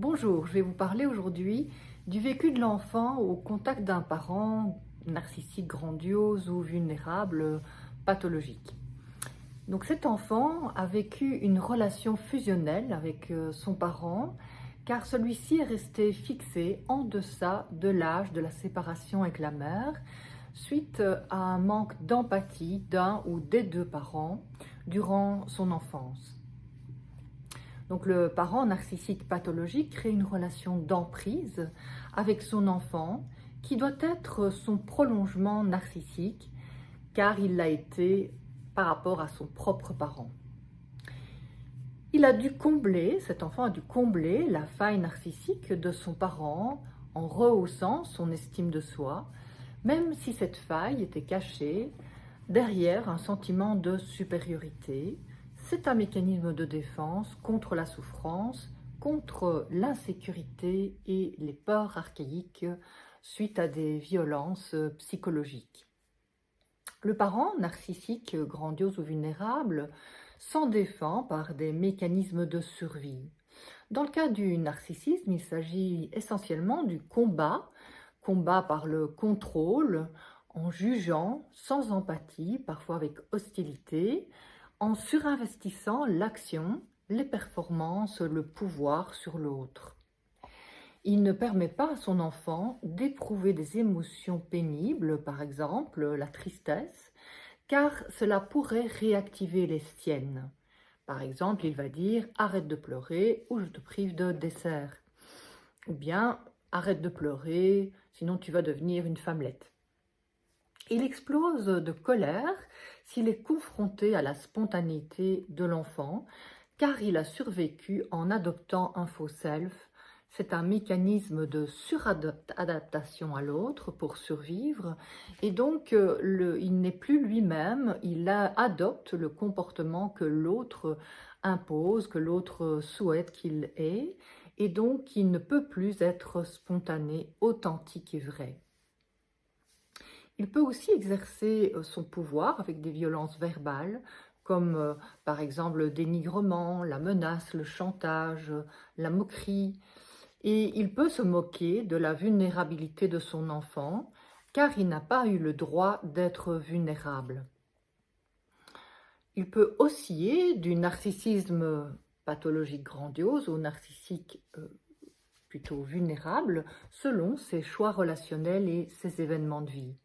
Bonjour, je vais vous parler aujourd'hui du vécu de l'enfant au contact d'un parent narcissique grandiose ou vulnérable pathologique. Donc cet enfant a vécu une relation fusionnelle avec son parent car celui-ci est resté fixé en deçà de l'âge de la séparation avec la mère suite à un manque d'empathie d'un ou des deux parents durant son enfance. Donc le parent narcissique pathologique crée une relation d'emprise avec son enfant qui doit être son prolongement narcissique car il l'a été par rapport à son propre parent. Cet enfant a dû combler la faille narcissique de son parent en rehaussant son estime de soi, même si cette faille était cachée derrière un sentiment de supériorité. C'est un mécanisme de défense contre la souffrance, contre l'insécurité et les peurs archaïques suite à des violences psychologiques. Le parent narcissique grandiose ou vulnérable s'en défend par des mécanismes de survie. Dans le cas du narcissisme, il s'agit essentiellement du combat par le contrôle, en jugeant sans empathie, parfois avec hostilité, en surinvestissant l'action, les performances, le pouvoir sur l'autre. Il ne permet pas à son enfant d'éprouver des émotions pénibles, par exemple la tristesse, car cela pourrait réactiver les siennes. Par exemple, il va dire « arrête de pleurer ou je te prive de dessert » ou bien « arrête de pleurer, sinon tu vas devenir une femmelette ». Il explose de colère s'il est confronté à la spontanéité de l'enfant, car il a survécu en adoptant un faux self. C'est un mécanisme de suradaptation à l'autre pour survivre et donc il n'est plus lui-même, adopte le comportement que l'autre impose, que l'autre souhaite qu'il ait et donc il ne peut plus être spontané, authentique et vrai. Il peut aussi exercer son pouvoir avec des violences verbales, comme par exemple le dénigrement, la menace, le chantage, la moquerie. Et il peut se moquer de la vulnérabilité de son enfant, car il n'a pas eu le droit d'être vulnérable. Il peut osciller du narcissisme pathologique grandiose au narcissique plutôt vulnérable, selon ses choix relationnels et ses événements de vie.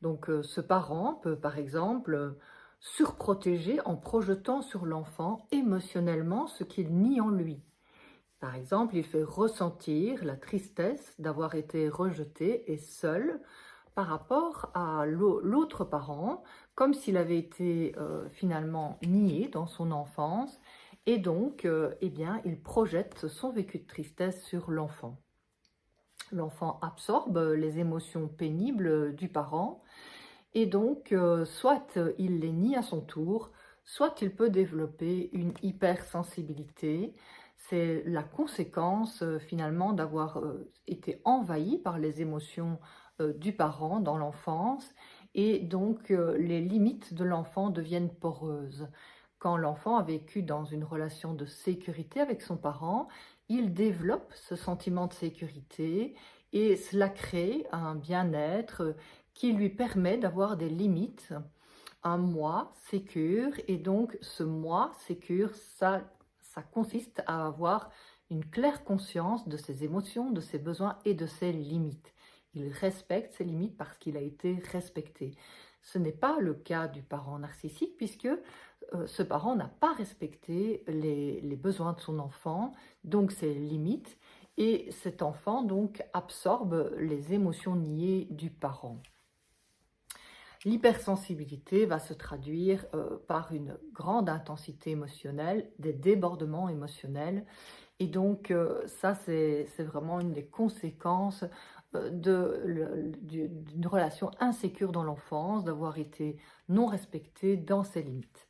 Donc ce parent peut par exemple surprotéger en projetant sur l'enfant émotionnellement ce qu'il nie en lui. Par exemple, il fait ressentir la tristesse d'avoir été rejeté et seul par rapport à l'autre parent, comme s'il avait été finalement nié dans son enfance, et donc il projette son vécu de tristesse sur l'enfant. L'enfant absorbe les émotions pénibles du parent, et donc soit il les nie à son tour, soit il peut développer une hypersensibilité. C'est la conséquence finalement d'avoir été envahi par les émotions du parent dans l'enfance et donc les limites de l'enfant deviennent poreuses. Quand l'enfant a vécu dans une relation de sécurité avec son parent, il développe ce sentiment de sécurité et cela crée un bien-être qui lui permet d'avoir des limites, un moi sécure et donc ce moi sécure, ça consiste à avoir une claire conscience de ses émotions, de ses besoins et de ses limites. Il respecte ses limites parce qu'il a été respecté. Ce n'est pas le cas du parent narcissique puisque ce parent n'a pas respecté les besoins de son enfant, donc ses limites, et cet enfant donc absorbe les émotions niées du parent. L'hypersensibilité va se traduire par une grande intensité émotionnelle, des débordements émotionnels. Et donc, ça, c'est vraiment une des conséquences d'une relation insécure dans l'enfance, d'avoir été non respecté dans ses limites.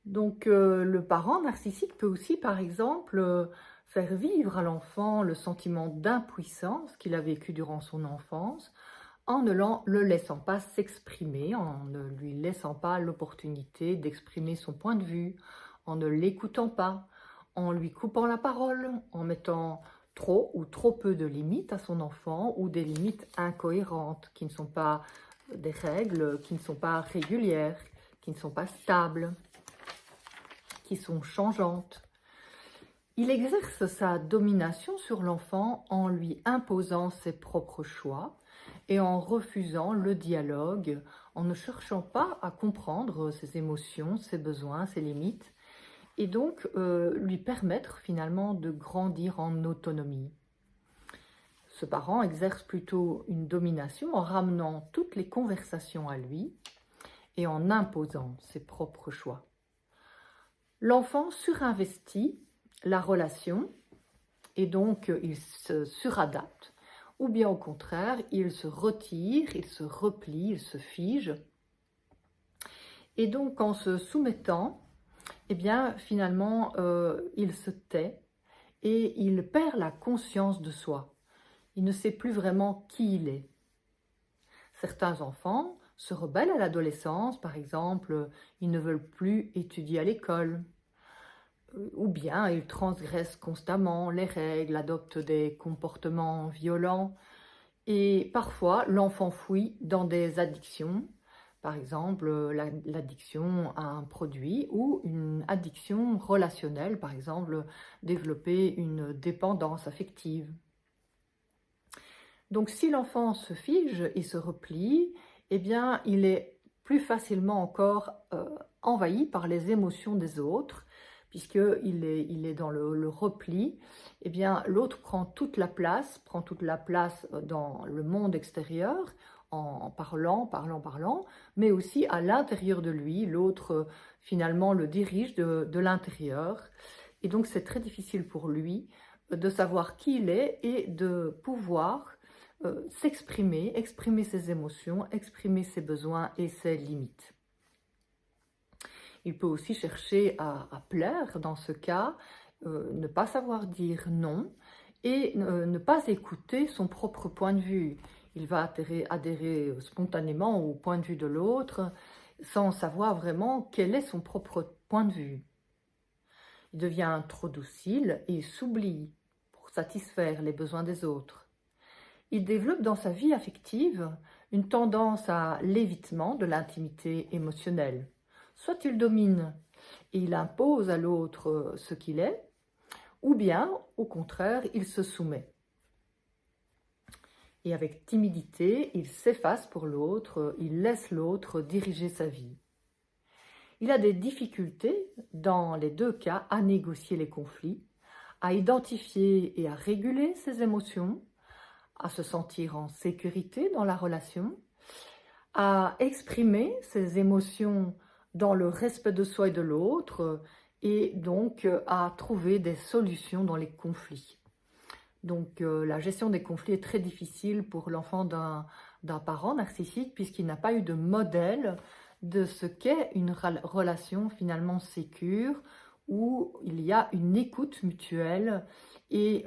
Donc, le parent narcissique peut aussi, par exemple, faire vivre à l'enfant le sentiment d'impuissance qu'il a vécu durant son enfance, en ne le laissant pas s'exprimer, en ne lui laissant pas l'opportunité d'exprimer son point de vue, en ne l'écoutant pas, en lui coupant la parole, en mettant trop ou trop peu de limites à son enfant ou des limites incohérentes qui ne sont pas des règles, qui ne sont pas régulières, qui ne sont pas stables, qui sont changeantes. Il exerce sa domination sur l'enfant en lui imposant ses propres choix et en refusant le dialogue, en ne cherchant pas à comprendre ses émotions, ses besoins, ses limites, et donc lui permettre finalement de grandir en autonomie. Ce parent exerce plutôt une domination en ramenant toutes les conversations à lui et en imposant ses propres choix. L'enfant surinvestit la relation et donc il se suradapte, ou bien au contraire, il se retire, il se replie, il se fige. Et donc en se soumettant, eh bien finalement il se tait et il perd la conscience de soi. Il ne sait plus vraiment qui il est. Certains enfants se rebellent à l'adolescence, par exemple, ils ne veulent plus étudier à l'école, ou bien ils transgressent constamment les règles, adoptent des comportements violents, et parfois l'enfant fouille dans des addictions, par exemple l'addiction à un produit ou une addiction relationnelle, par exemple développer une dépendance affective. Donc si l'enfant se fige et se replie, eh bien il est plus facilement encore envahi par les émotions des autres, puisqu'il est dans le repli. Eh bien l'autre prend toute la place dans le monde extérieur, en parlant, mais aussi à l'intérieur de lui. L'autre finalement le dirige de l'intérieur. Et donc c'est très difficile pour lui de savoir qui il est et de pouvoir s'exprimer, exprimer ses émotions, exprimer ses besoins et ses limites. Il peut aussi chercher à plaire dans ce cas, ne pas savoir dire non et ne pas écouter son propre point de vue. Il va adhérer spontanément au point de vue de l'autre sans savoir vraiment quel est son propre point de vue. Il devient trop docile et s'oublie pour satisfaire les besoins des autres. Il développe dans sa vie affective une tendance à l'évitement de l'intimité émotionnelle. Soit il domine et il impose à l'autre ce qu'il est, ou bien, au contraire, il se soumet. Et avec timidité, il s'efface pour l'autre, il laisse l'autre diriger sa vie. Il a des difficultés, dans les deux cas, à négocier les conflits, à identifier et à réguler ses émotions, à se sentir en sécurité dans la relation, à exprimer ses émotions dans le respect de soi et de l'autre, et donc à trouver des solutions dans les conflits. Donc la gestion des conflits est très difficile pour l'enfant d'un parent narcissique, puisqu'il n'a pas eu de modèle de ce qu'est une relation finalement sécure, où il y a une écoute mutuelle et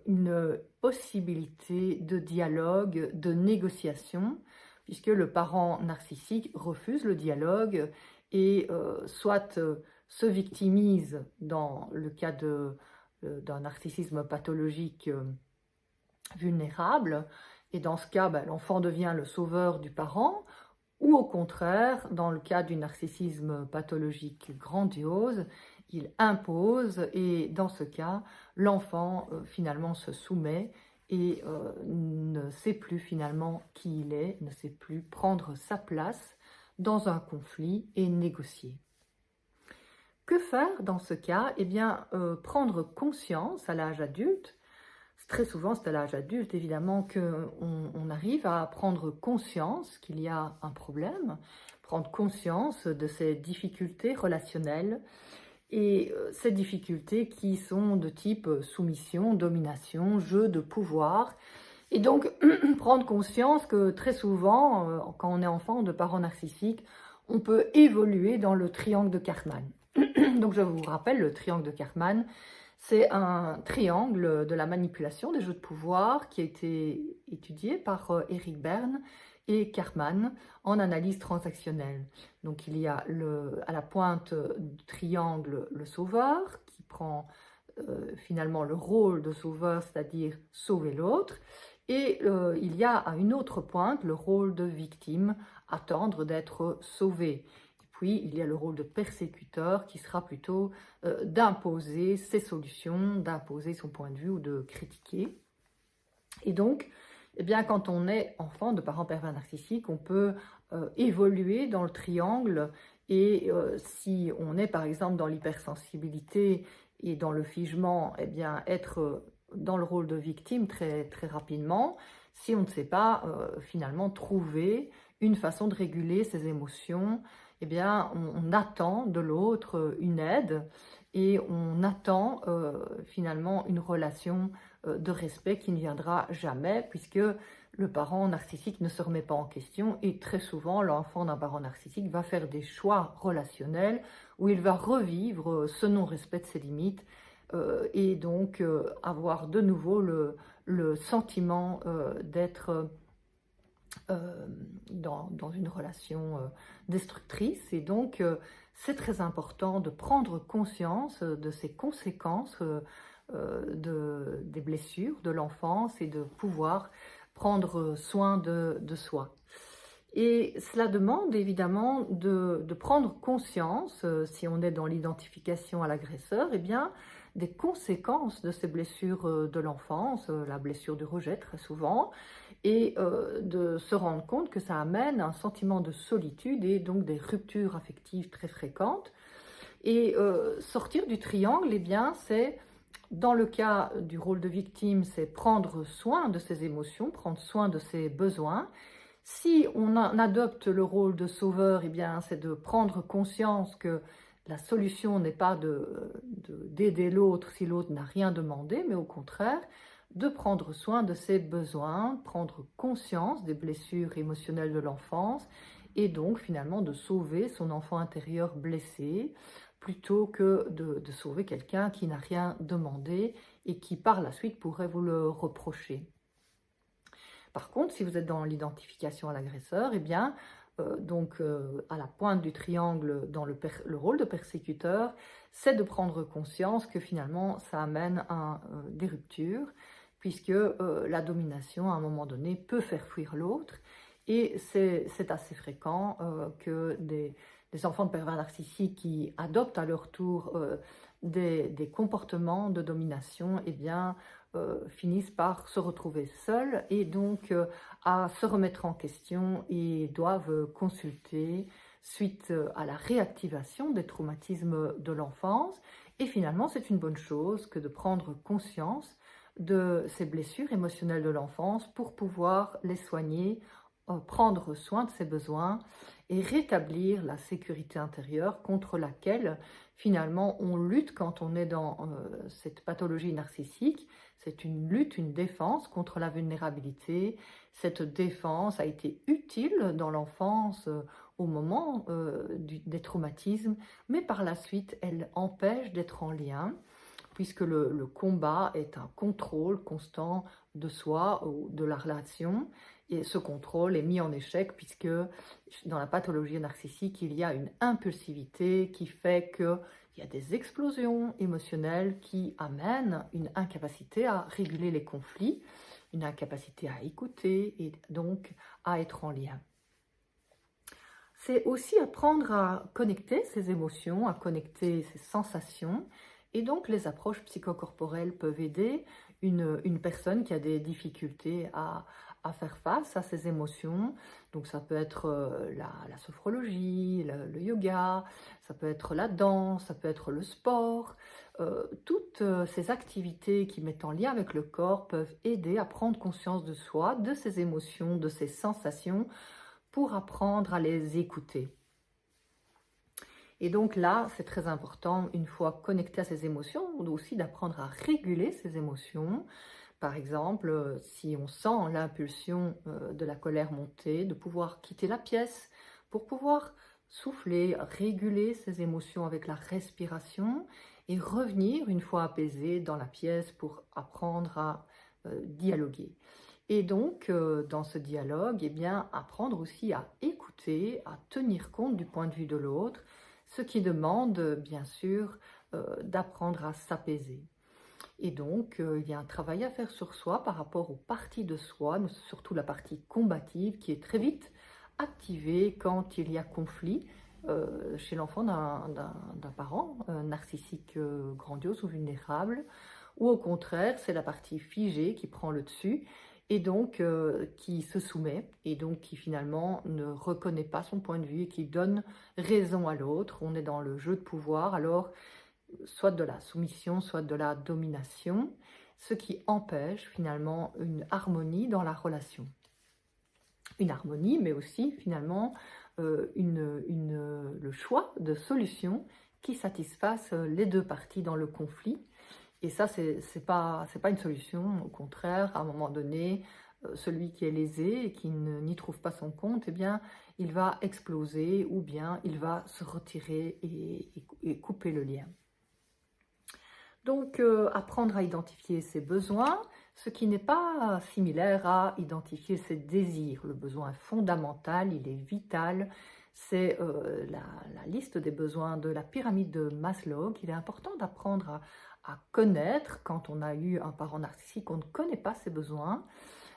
une possibilité de dialogue, de négociation, puisque le parent narcissique refuse le dialogue et soit se victimise dans le cas d'un narcissisme pathologique vulnérable, et dans ce cas, l'enfant devient le sauveur du parent, ou au contraire, dans le cas du narcissisme pathologique grandiose, il impose et dans ce cas, l'enfant finalement se soumet et ne sait plus finalement qui il est, ne sait plus prendre sa place dans un conflit et négocier. Que faire dans ce cas? Eh bien, prendre conscience à l'âge adulte. Très souvent, c'est à l'âge adulte, évidemment, qu'on arrive à prendre conscience qu'il y a un problème, prendre conscience de ces difficultés relationnelles et ces difficultés qui sont de type soumission, domination, jeu de pouvoir. Et donc, prendre conscience que très souvent, quand on est enfant de parents narcissiques, on peut évoluer dans le triangle de Karpman. Donc, je vous rappelle, le triangle de Karpman, c'est un triangle de la manipulation des jeux de pouvoir qui a été étudié par Eric Berne et Karpman en analyse transactionnelle. Donc il y a à la pointe du triangle le sauveur qui prend finalement le rôle de sauveur, c'est-à-dire sauver l'autre. Et il y a à une autre pointe le rôle de victime, attendre d'être sauvé. Et puis il y a le rôle de persécuteur qui sera plutôt d'imposer ses solutions, d'imposer son point de vue ou de critiquer. Et donc, eh bien, quand on est enfant de parents pervers narcissiques, on peut évoluer dans le triangle et si on est par exemple dans l'hypersensibilité et dans le figement, eh bien, être dans le rôle de victime très, très rapidement, si on ne sait pas finalement trouver une façon de réguler ses émotions, eh bien, on attend de l'autre une aide et on attend finalement une relation de respect qui ne viendra jamais puisque le parent narcissique ne se remet pas en question et très souvent l'enfant d'un parent narcissique va faire des choix relationnels où il va revivre ce non-respect de ses limites et donc avoir de nouveau le sentiment d'être dans une relation destructrice. Et donc c'est très important de prendre conscience de ces conséquences des blessures de l'enfance et de pouvoir prendre soin de soi. Et cela demande évidemment de prendre conscience, si on est dans l'identification à l'agresseur, eh bien, des conséquences de ces blessures de l'enfance, la blessure du rejet très souvent, et de se rendre compte que ça amène un sentiment de solitude et donc des ruptures affectives très fréquentes. Et sortir du triangle, eh bien, c'est, dans le cas du rôle de victime, c'est prendre soin de ses émotions, prendre soin de ses besoins. Si on adopte le rôle de sauveur, eh bien, c'est de prendre conscience que la solution n'est pas d'aider l'autre si l'autre n'a rien demandé, mais au contraire, de prendre soin de ses besoins, prendre conscience des blessures émotionnelles de l'enfance et donc finalement de sauver son enfant intérieur blessé plutôt que de sauver quelqu'un qui n'a rien demandé et qui par la suite pourrait vous le reprocher. Par contre, si vous êtes dans l'identification à l'agresseur, eh bien, à la pointe du triangle dans le rôle de persécuteur, c'est de prendre conscience que finalement ça amène à des ruptures, puisque la domination à un moment donné peut faire fuir l'autre, et c'est assez fréquent que des enfants de pervers narcissiques qui adoptent à leur tour des comportements de domination, eh bien, finissent par se retrouver seuls et donc à se remettre en question et doivent consulter suite à la réactivation des traumatismes de l'enfance. Et finalement, c'est une bonne chose que de prendre conscience de ces blessures émotionnelles de l'enfance pour pouvoir les soigner, prendre soin de ses besoins et rétablir la sécurité intérieure contre laquelle finalement on lutte quand on est dans cette pathologie narcissique. C'est une lutte, une défense contre la vulnérabilité. Cette défense a été utile dans l'enfance au moment des traumatismes, mais par la suite elle empêche d'être en lien puisque le combat est un contrôle constant de soi ou de la relation. Et ce contrôle est mis en échec puisque dans la pathologie narcissique, il y a une impulsivité qui fait qu'il y a des explosions émotionnelles qui amènent une incapacité à réguler les conflits, une incapacité à écouter et donc à être en lien. C'est aussi apprendre à connecter ses émotions, à connecter ses sensations. Et donc, les approches psychocorporelles peuvent aider une personne qui a des difficultés à faire face à ses émotions. Donc, ça peut être la sophrologie, le yoga, ça peut être la danse, ça peut être le sport. Toutes ces activités qui mettent en lien avec le corps peuvent aider à prendre conscience de soi, de ses émotions, de ses sensations, pour apprendre à les écouter. Et donc là, c'est très important, une fois connecté à ses émotions, aussi d'apprendre à réguler ses émotions. Par exemple, si on sent l'impulsion de la colère monter, de pouvoir quitter la pièce pour pouvoir souffler, réguler ses émotions avec la respiration et revenir, une fois apaisé, dans la pièce pour apprendre à dialoguer. Et donc, dans ce dialogue, eh bien, apprendre aussi à écouter, à tenir compte du point de vue de l'autre, ce qui demande bien sûr d'apprendre à s'apaiser. Et donc, il y a un travail à faire sur soi par rapport aux parties de soi, mais surtout la partie combative qui est très vite activée quand il y a conflit chez l'enfant d'un parent narcissique grandiose ou vulnérable, ou au contraire, c'est la partie figée qui prend le dessus et donc qui se soumet et donc qui finalement ne reconnaît pas son point de vue et qui donne raison à l'autre. On est dans le jeu de pouvoir, alors soit de la soumission, soit de la domination, ce qui empêche finalement une harmonie dans la relation. Une harmonie, mais aussi finalement le choix de solutions qui satisfassent les deux parties dans le conflit. Et ça, c'est pas une solution. Au contraire, à un moment donné, celui qui est lésé et qui n'y trouve pas son compte, eh bien, il va exploser ou bien il va se retirer et couper le lien. Donc, apprendre à identifier ses besoins, ce qui n'est pas similaire à identifier ses désirs. Le besoin est fondamental, il est vital. C'est la liste des besoins de la pyramide de Maslow qu'il est important d'apprendre à connaître. Quand on a eu un parent narcissique, on ne connaît pas ses besoins.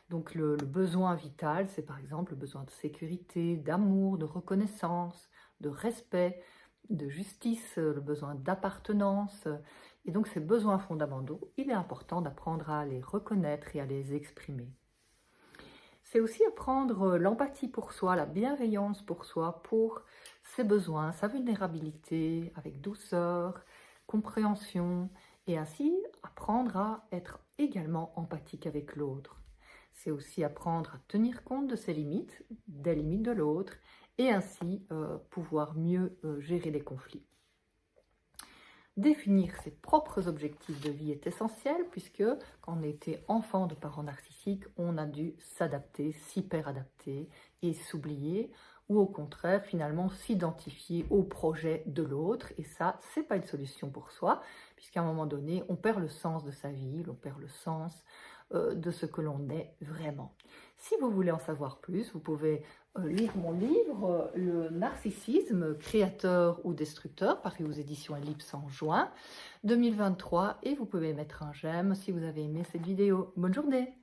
Donc, le besoin vital, c'est par exemple le besoin de sécurité, d'amour, de reconnaissance, de respect, de justice, le besoin d'appartenance. Et donc ces besoins fondamentaux, il est important d'apprendre à les reconnaître et à les exprimer. C'est aussi apprendre l'empathie pour soi, la bienveillance pour soi, pour ses besoins, sa vulnérabilité, avec douceur, compréhension, et ainsi apprendre à être également empathique avec l'autre. C'est aussi apprendre à tenir compte de ses limites, des limites de l'autre, et ainsi pouvoir mieux gérer les conflits. Définir ses propres objectifs de vie est essentiel puisque quand on était enfant de parents narcissiques, on a dû s'adapter, s'hyper-adapter et s'oublier ou au contraire finalement s'identifier au projet de l'autre et ça, c'est pas une solution pour soi puisqu'à un moment donné, on perd le sens de sa vie, on perd le sens de ce que l'on est vraiment. Si vous voulez en savoir plus, vous pouvez lire mon livre, Le narcissisme, créateur ou destructeur, paru aux éditions Ellipse en juin 2023. Et vous pouvez mettre un j'aime si vous avez aimé cette vidéo. Bonne journée!